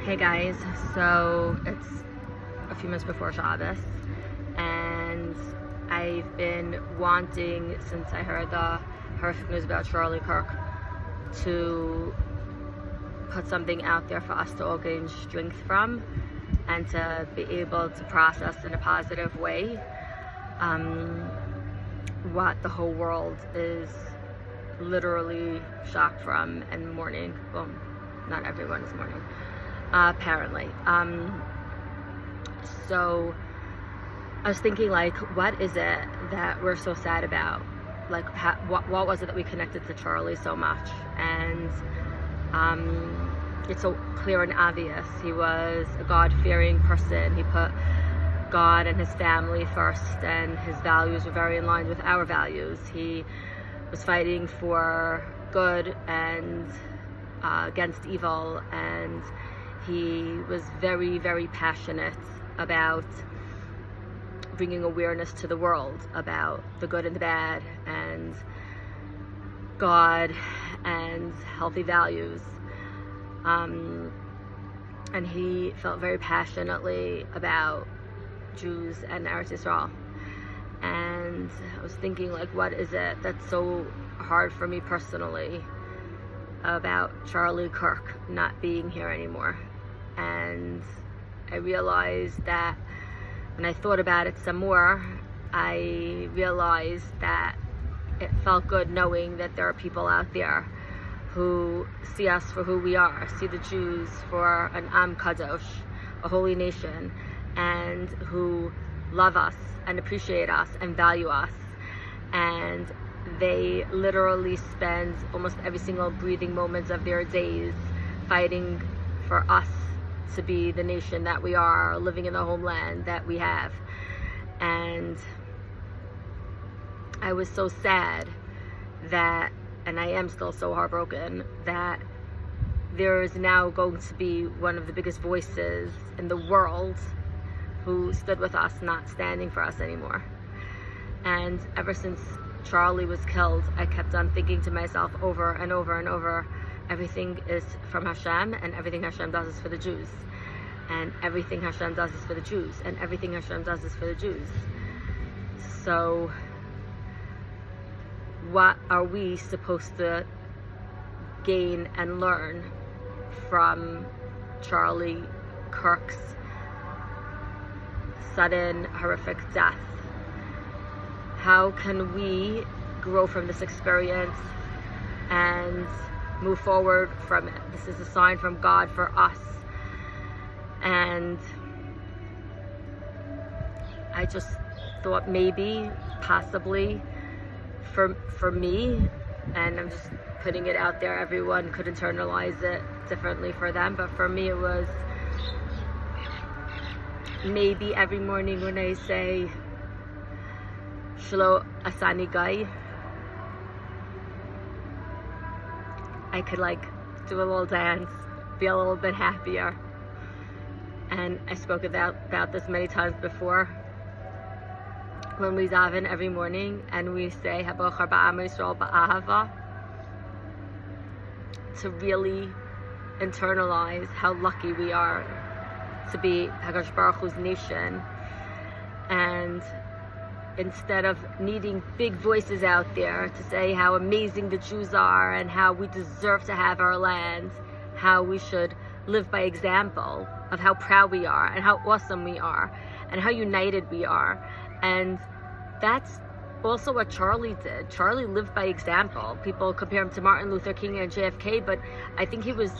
Hey guys, so it's a few minutes before Shabbos, and I've been wanting, since I heard the horrific news about Charlie Kirk, to put something out there for us to all gain strength from and to be able to process in a positive way what the whole world is literally shocked from and mourning. Well, not everyone is mourning, apparently. So I was thinking, like, what is it that we're so sad about? Like, what was it that we connected to Charlie so much? And it's so clear and obvious. He was a God-fearing person. He put God and his family first, and his values were very in line with our values. He was fighting for good and against evil, and he was very, very passionate about bringing awareness to the world about the good and the bad and God and healthy values. And he felt very passionately about Jews and Eretz Yisrael. And I was thinking, like, what is it that's so hard for me personally about Charlie Kirk not being here anymore? And I realized that when I thought about it some more, I realized that it felt good knowing that there are people out there who see us for who we are, see the Jews for an Am Kadosh, a holy nation, and who love us and appreciate us and value us. And they literally spend almost every single breathing moments of their days fighting for us to be the nation that we are, living in the homeland that we have. And I was so sad that, and I am still so heartbroken, that there is now going to be one of the biggest voices in the world who stood with us not standing for us anymore. And ever since Charlie was killed, I kept on thinking to myself over and over and over, everything is from Hashem, and everything Hashem does is for the Jews. And everything Hashem does is for the Jews. And everything Hashem does is for the Jews. So what are we supposed to gain and learn from Charlie Kirk's sudden, horrific death? How can we grow from this experience and move forward from it? This is a sign from God for us. And I just thought maybe, possibly, for me, and I'm just putting it out there, everyone could internalize it differently for them, but for me it was maybe every morning when I say Shlo Asani Gai, I could like do a little dance, be a little bit happier. And I spoke about this many times before. When we daven every morning and we say Habochar Ba'am Yisrael Ba'ahava, to really internalize how lucky we are to be Hakadosh Baruch Hu's nation. And instead of needing big voices out there to say how amazing the Jews are and how we deserve to have our land, how we should live by example of how proud we are and how awesome we are and how united we are. And that's also what Charlie did. Charlie lived by example. People compare him to Martin Luther King and JFK, but I think he was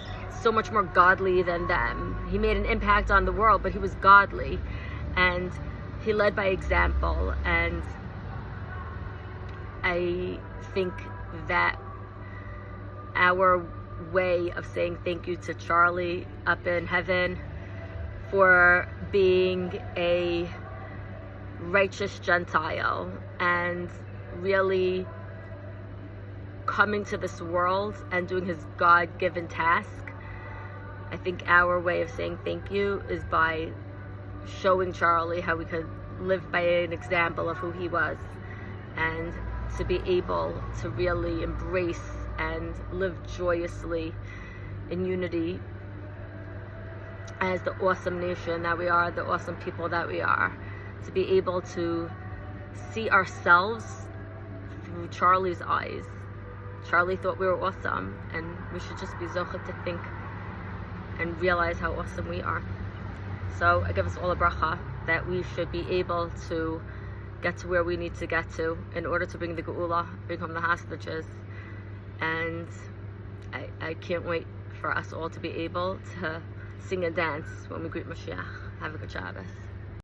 so much more godly than them. He made an impact on the world, but he was godly, and he led by example. And I think that our way of saying thank you to Charlie up in heaven for being a righteous Gentile and really coming to this world and doing his God-given task, I think our way of saying thank you is by showing Charlie how we could live by an example of who he was, and to be able to really embrace and live joyously in unity as the awesome nation that we are, the awesome people that we are, to be able to see ourselves through Charlie's eyes. Charlie thought we were awesome, and we should just be zocheh to think and realize how awesome we are. So I give us all a bracha that we should be able to get to where we need to get to in order to bring the geula, bring home the hostages. And I can't wait for us all to be able to sing and dance when we greet Mashiach. Have a good Shabbos.